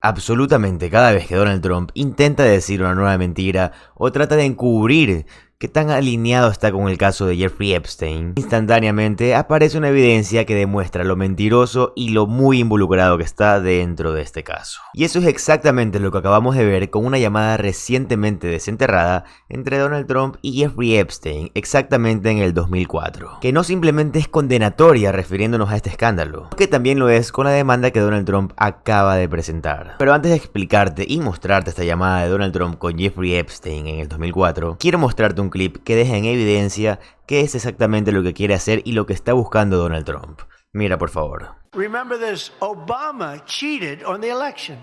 Absolutamente cada vez que Donald Trump intenta decir una nueva mentira o trata de encubrir qué tan alineado está con el caso de Jeffrey Epstein, instantáneamente aparece una evidencia que demuestra lo mentiroso y lo muy involucrado que está dentro de este caso. Y eso es exactamente lo que acabamos de ver con una llamada recientemente desenterrada entre Donald Trump y Jeffrey Epstein, exactamente en el 2004, que no simplemente es condenatoria refiriéndonos a este escándalo, que también lo es con la demanda que Donald Trump acaba de presentar. Pero antes de explicarte y mostrarte esta llamada de Donald Trump con Jeffrey Epstein en el 2004, quiero mostrarte un clip que deja en evidencia qué es exactamente lo que quiere hacer y lo que está buscando Donald Trump. Mira, por favor. Remember this, Obama cheated on the election.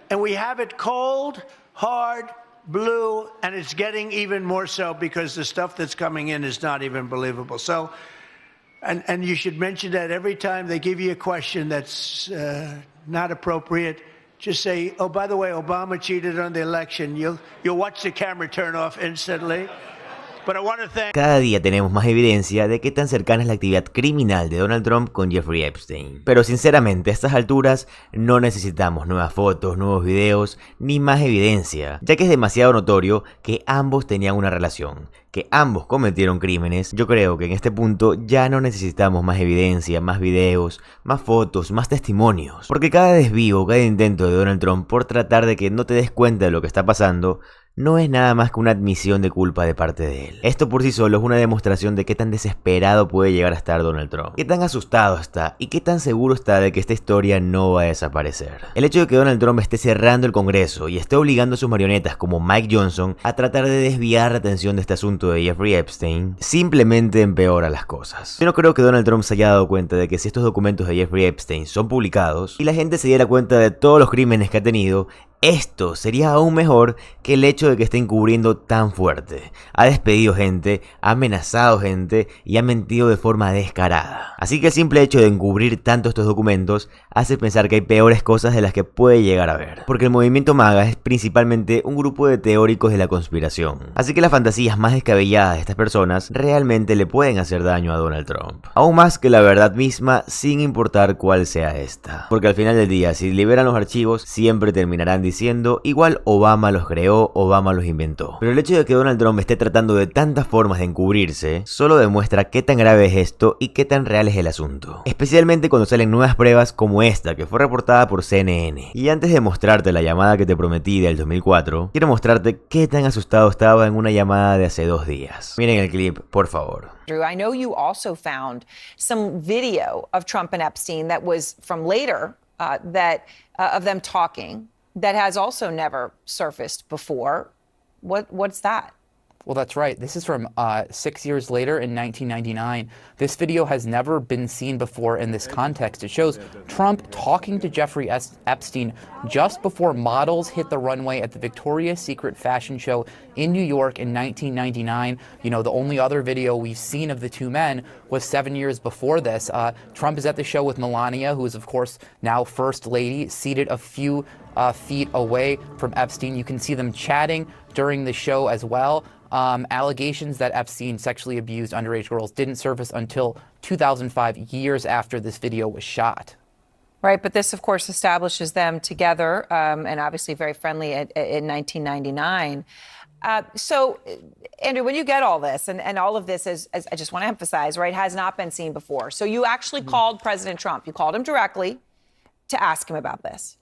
And we have it cold, hard, blue, and it's getting even more so because the stuff that's coming in is not even believable. So, and you should mention that every time they give you a question that's not appropriate. Just say, oh, by the way, Obama cheated on the election. You'll watch the camera turn off instantly. Cada día tenemos más evidencia de qué tan cercana es la actividad criminal de Donald Trump con Jeffrey Epstein. Pero sinceramente a estas alturas no necesitamos nuevas fotos, nuevos videos, ni más evidencia, ya que es demasiado notorio que ambos tenían una relación, que ambos cometieron crímenes. Yo creo que en este punto ya no necesitamos más evidencia, más videos, más fotos, más testimonios. Porque cada desvío, cada intento de Donald Trump por tratar de que no te des cuenta de lo que está pasando, no es nada más que una admisión de culpa de parte de él. Esto por sí solo es una demostración de qué tan desesperado puede llegar a estar Donald Trump, qué tan asustado está y qué tan seguro está de que esta historia no va a desaparecer. El hecho de que Donald Trump esté cerrando el Congreso y esté obligando a sus marionetas como Mike Johnson a tratar de desviar la atención de este asunto de Jeffrey Epstein simplemente empeora las cosas. Yo no creo que Donald Trump se haya dado cuenta de que si estos documentos de Jeffrey Epstein son publicados y la gente se diera cuenta de todos los crímenes que ha tenido, esto sería aún mejor que el hecho de que esté encubriendo tan fuerte. Ha despedido gente, ha amenazado gente y ha mentido de forma descarada. Así que el simple hecho de encubrir tanto estos documentos hace pensar que hay peores cosas de las que puede llegar a ver. Porque el movimiento MAGA es principalmente un grupo de teóricos de la conspiración. Así que las fantasías más descabelladas de estas personas realmente le pueden hacer daño a Donald Trump. Aún más que la verdad misma, sin importar cuál sea esta. Porque al final del día, si liberan los archivos, siempre terminarán diciendo igual Obama los creó, Obama los inventó. Pero el hecho de que Donald Trump esté tratando de tantas formas de encubrirse solo demuestra qué tan grave es esto y qué tan real es el asunto. Especialmente cuando salen nuevas pruebas como esta que fue reportada por CNN. Y antes de mostrarte la llamada que te prometí del 2004, quiero mostrarte qué tan asustado estaba en una llamada de hace 2 días. Miren el clip, por favor. I know you also found some video of Trump and Epstein that was from later of them talking. That has also never surfaced before. What's that? Well, that's right. This is from 6 years later in 1999. This video has never been seen before in this context. It shows Trump talking to Jeffrey Epstein just before models hit the runway at the Victoria's Secret fashion show in New York in 1999. You know, the only other video we've seen of the two men was 7 years before this. Trump is at the show with Melania, who is, of course, now First Lady, seated a few feet away from Epstein. You can see them chatting during the show as well. Allegations that Epstein sexually abused underage girls didn't surface until 2005, years after this video was shot. Right, but this, of course, establishes them together and obviously very friendly in 1999. So, Andrew, when you get all this, and all of this, as I just want to emphasize, right, has not been seen before. So you actually called President Trump. You called him directly to ask him about this.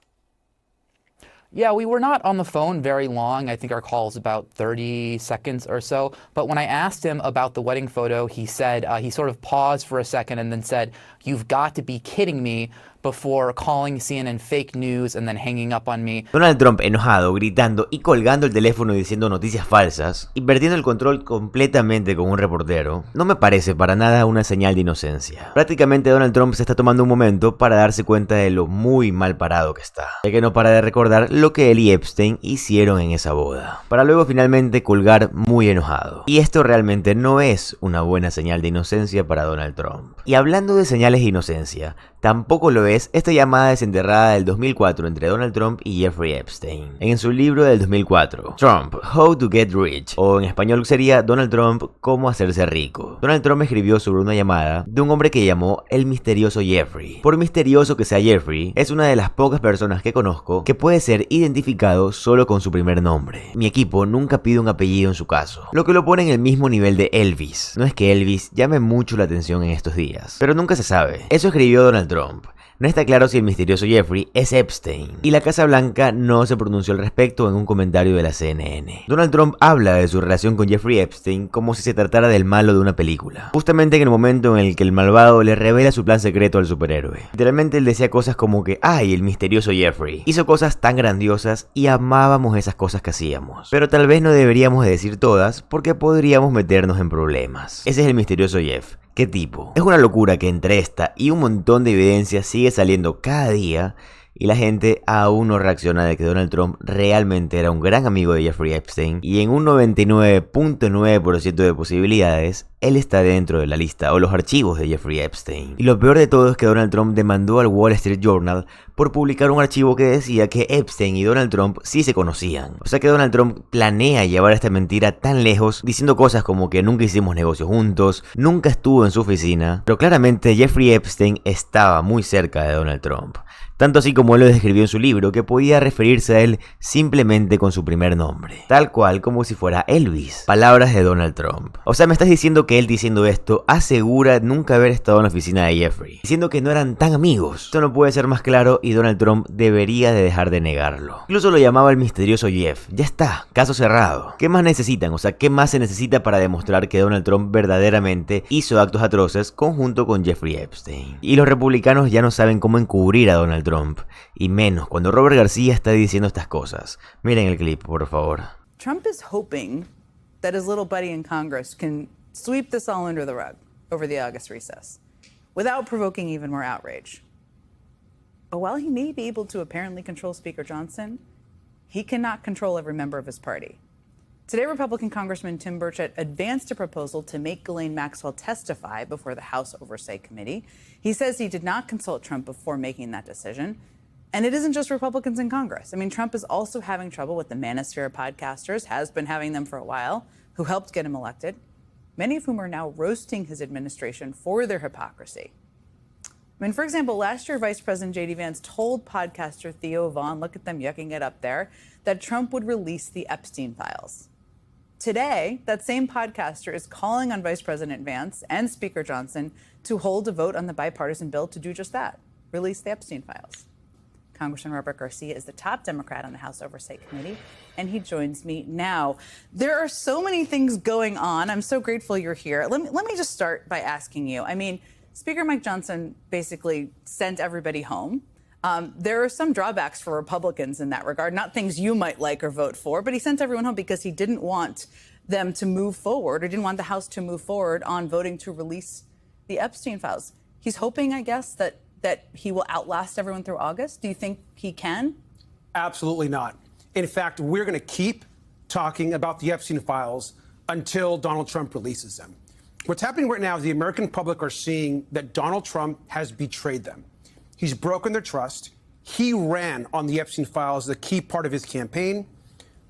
Yeah, we were not on the phone very long. I think our call was about 30 seconds or so. But when I asked him about the wedding photo, he said, he sort of paused for a second and then said, "You've got to be kidding me," before calling CNN fake news and then hanging up on me. Donald Trump enojado, gritando y colgando el teléfono diciendo noticias falsas y perdiendo el control completamente con un reportero, no me parece para nada una señal de inocencia. Prácticamente Donald Trump se está tomando un momento para darse cuenta de lo muy mal parado que está, ya que no para de recordar lo que él y Epstein hicieron en esa boda, para luego finalmente colgar muy enojado. Y esto realmente no es una buena señal de inocencia para Donald Trump. Y hablando de señales de inocencia, Tampoco lo es esta llamada desenterrada del 2004 entre Donald Trump y Jeffrey Epstein. En su libro del 2004, Trump, How to Get Rich, o en español sería Donald Trump, Cómo hacerse rico. Donald Trump escribió sobre una llamada de un hombre que llamó el misterioso Jeffrey. Por misterioso que sea Jeffrey, es una de las pocas personas que conozco que puede ser identificado solo con su primer nombre. Mi equipo nunca pide un apellido en su caso, lo que lo pone en el mismo nivel de Elvis. No es que Elvis llame mucho la atención en estos días, pero nunca se sabe. Eso escribió Donald Trump. No está claro si el misterioso Jeffrey es Epstein, y la Casa Blanca no se pronunció al respecto en un comentario de la CNN. Donald Trump habla de su relación con Jeffrey Epstein como si se tratara del malo de una película, justamente en el momento en el que el malvado le revela su plan secreto al superhéroe. Literalmente él decía cosas como que, ¡ay, el misterioso Jeffrey! Hizo cosas tan grandiosas y amábamos esas cosas que hacíamos. Pero tal vez no deberíamos de decir todas porque podríamos meternos en problemas. Ese es el misterioso Jeff. ¿Qué tipo? Es una locura que entre esta y un montón de evidencia sigue saliendo cada día y la gente aún no reacciona de que Donald Trump realmente era un gran amigo de Jeffrey Epstein y en un 99.9% de posibilidades él está dentro de la lista o los archivos de Jeffrey Epstein. Y lo peor de todo es que Donald Trump demandó al Wall Street Journal por publicar un archivo que decía que Epstein y Donald Trump sí se conocían. O sea que Donald Trump planea llevar esta mentira tan lejos, diciendo cosas como que nunca hicimos negocios juntos, nunca estuvo en su oficina, pero claramente Jeffrey Epstein estaba muy cerca de Donald Trump. Tanto así como él lo describió en su libro, que podía referirse a él simplemente con su primer nombre, tal cual como si fuera Elvis. Palabras de Donald Trump. O sea, me estás diciendo que él diciendo esto asegura nunca haber estado en la oficina de Jeffrey, diciendo que no eran tan amigos. Esto no puede ser más claro y Donald Trump debería de dejar de negarlo. Incluso lo llamaba el misterioso Jeff. Ya está, caso cerrado. ¿Qué más necesitan? O sea, ¿qué más se necesita para demostrar que Donald Trump verdaderamente hizo actos atroces conjunto con Jeffrey Epstein? Y los republicanos ya no saben cómo encubrir a Donald Trump, y menos cuando Robert García está diciendo estas cosas. Miren el clip, por favor. Trump is hoping that his little buddy in Congress can sweep this all under the rug over the August recess without provoking even more outrage. But while he may be able to apparently control Speaker Johnson, he cannot control every member of his party. Today, Republican Congressman Tim Burchett advanced a proposal to make Ghislaine Maxwell testify before the House Oversight Committee. He says he did not consult Trump before making that decision. And it isn't just Republicans in Congress. I mean, Trump is also having trouble with the manosphere of podcasters, has been having them for a while, who helped get him elected, many of whom are now roasting his administration for their hypocrisy. I mean, for example, last year, Vice President J.D. Vance told podcaster Theo Vaughn, look at them yucking it up there, that Trump would release the Epstein files. Today, that same podcaster is calling on Vice President Vance and Speaker Johnson to hold a vote on the bipartisan bill to do just that, release the Epstein files. Congressman Robert Garcia is the top Democrat on the House Oversight Committee, and he joins me now. There are so many things going on. I'm so grateful you're here. Let me just start by asking you. I mean, Speaker Mike Johnson basically sent everybody home. There are some drawbacks for Republicans in that regard, not things you might like or vote for, but he sent everyone home because he didn't want them to move forward or didn't want the House to move forward on voting to release the Epstein files. He's hoping, I guess, that he will outlast everyone through August. Do you think he can? Absolutely not. In fact, we're going to keep talking about the Epstein files until Donald Trump releases them. What's happening right now is the American public are seeing that Donald Trump has betrayed them. He's broken their trust. He ran on the Epstein files, the key part of his campaign.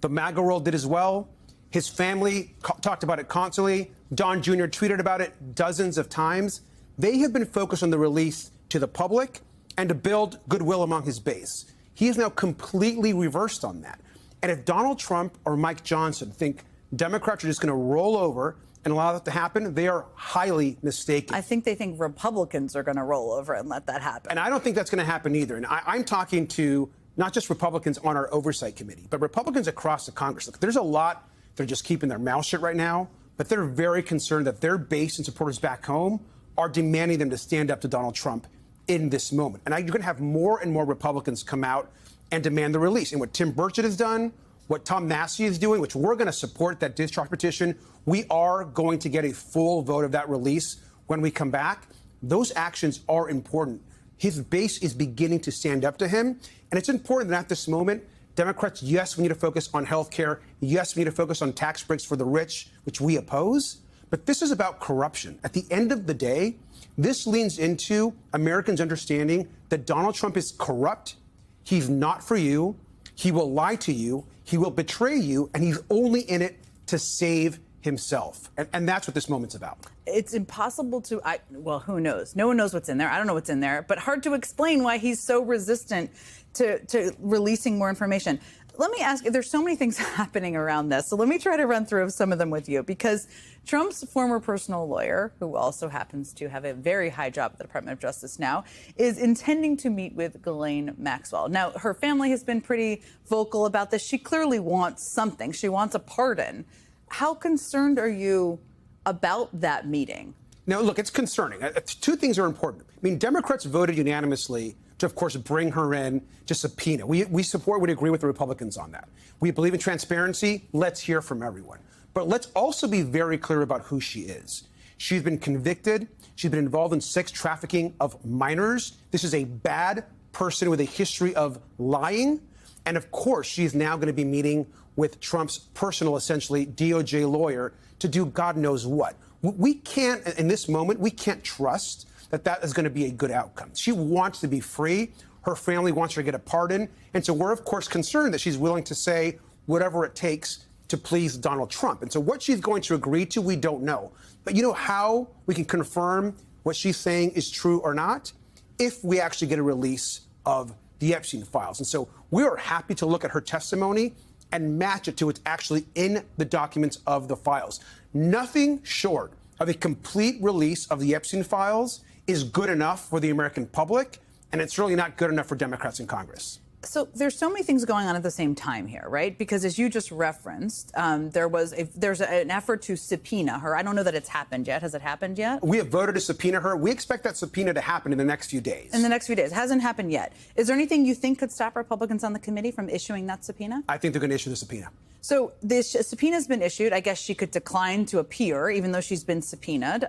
The MAGA world did as well. His family talked about it constantly. Don Jr. tweeted about it dozens of times. They have been focused on the release to the public and to build goodwill among his base. He is now completely reversed on that. And if Donald Trump or Mike Johnson think Democrats are just going to roll over and allow that to happen, they are highly mistaken. I think they think Republicans are going to roll over and let that happen. And I don't think that's going to happen either. And I'm talking to not just Republicans on our oversight committee, but Republicans across the Congress. Look, there's a lot that are just keeping their mouth shut right now, but they're very concerned that their base and supporters back home are demanding them to stand up to Donald Trump in this moment. And you're going to have more and more Republicans come out and demand the release. And what Tim Burchett has done, what Tom Massey is doing, which we're going to support that discharge petition, we are going to get a full vote of that release when we come back. Those actions are important. His base is beginning to stand up to him. And it's important that at this moment, Democrats, yes, we need to focus on health care. Yes, we need to focus on tax breaks for the rich, which we oppose. But this is about corruption. At the end of the day, This leans into Americans understanding that Donald Trump is corrupt, he's not for you, he will lie to you, he will betray you, and he's only in it to save himself. And that's what this moment's about. It's impossible to, well, who knows? No one knows what's in there. I don't know what's in there, but hard to explain why he's so resistant to releasing more information. Let me ask you, there's so many things happening around this, so let me try to run through some of them with you, because Trump's former personal lawyer, who also happens to have a very high job at the Department of Justice now, is intending to meet with Ghislaine Maxwell. Now, her family has been pretty vocal about this. She clearly wants something. She wants a pardon. How concerned are you about that meeting? Now, look, it's concerning. Two things are important. I mean, Democrats voted unanimously to, of course, bring her in to subpoena. We support, we agree with the Republicans on that. We believe in transparency. Let's hear from everyone. But let's also be very clear about who she is. She's been convicted. She's been involved in sex trafficking of minors. This is a bad person with a history of lying. And of course, she's now going to be meeting with Trump's personal, essentially, DOJ lawyer to do God knows what. We can't, in this moment, we can't trust that that is going to be a good outcome. She wants to be free. Her family wants her to get a pardon. And so we're, of course, concerned that she's willing to say whatever it takes to please Donald Trump. And so what she's going to agree to, we don't know. But you know how we can confirm what she's saying is true or not? If we actually get a release of the Epstein files. And so we are happy to look at her testimony and match it to what's actually in the documents of the files. Nothing short of a complete release of the Epstein files is good enough for the American public, and it's really not good enough for Democrats in Congress. So there's so many things going on at the same time here, right? Because as you just referenced, there's an effort to subpoena her. I don't know that it's happened yet. Has it happened yet? We have voted to subpoena her. We expect that subpoena to happen in the next few days. In the next few days. It hasn't happened yet. Is there anything you think could stop Republicans on the committee from issuing that subpoena? I think they're going to issue the subpoena. So this subpoena's been issued. I guess she could decline to appear, even though she's been subpoenaed.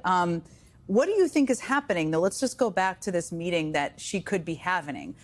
What do you think is happening, though? Let's just go back to this meeting that she could be having.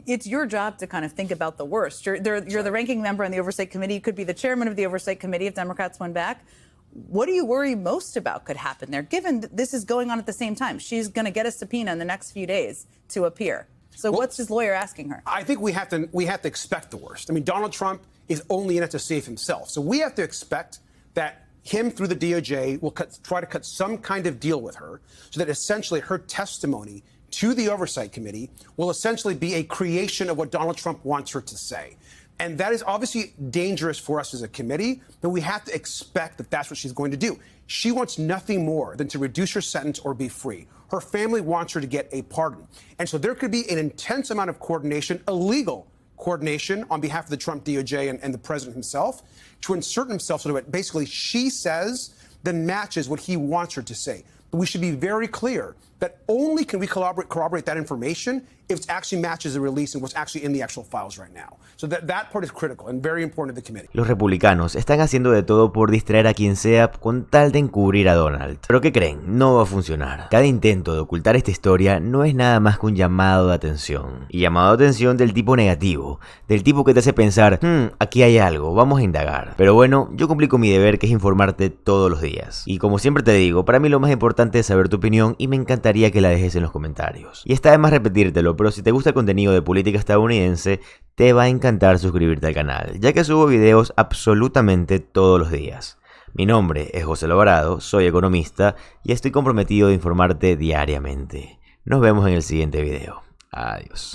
It's your job to kind of think about the worst. You're the ranking member on the Oversight Committee. You could be the chairman of the Oversight Committee if Democrats win back. What do you worry most about could happen there, given that this is going on at the same time? She's going to get a subpoena in the next few days to appear. So what's his lawyer asking her? I think we have to expect the worst. I mean, Donald Trump is only in it to save himself. So we have to expect that him through the DOJ will try to cut some kind of deal with her so that essentially her testimony to the Oversight Committee will essentially be a creation of what Donald Trump wants her to say. And that is obviously dangerous for us as a committee, but we have to expect that that's what she's going to do. She wants nothing more than to reduce her sentence or be free. Her family wants her to get a pardon. And so there could be an intense amount of coordination, illegal coordination on behalf of the Trump DOJ and the president himself to insert himself so that basically she says then matches what he wants her to say. But we should be very clear that only can we corroborate that information if it actually matches the release and what's actually in the actual files right now. So that part is critical and very important to the committee. Los republicanos están haciendo de todo por distraer a quien sea con tal de encubrir a Donald. Pero ¿qué creen? No va a funcionar. Cada intento de ocultar esta historia no es nada más que un llamado de atención. Y llamado de atención del tipo negativo, del tipo que te hace pensar, aquí hay algo, vamos a indagar. Pero bueno, yo cumplí con mi deber, que es informarte todos los días. Y como siempre te digo, para mí lo más importante es saber tu opinión y me encantaría que la dejes en los comentarios. Y está de más repetírtelo, pero si te gusta el contenido de política estadounidense, te va a encantar suscribirte al canal, ya que subo videos absolutamente todos los días. Mi nombre es José Alvarado, soy economista y estoy comprometido de informarte diariamente. Nos vemos en el siguiente video. Adiós.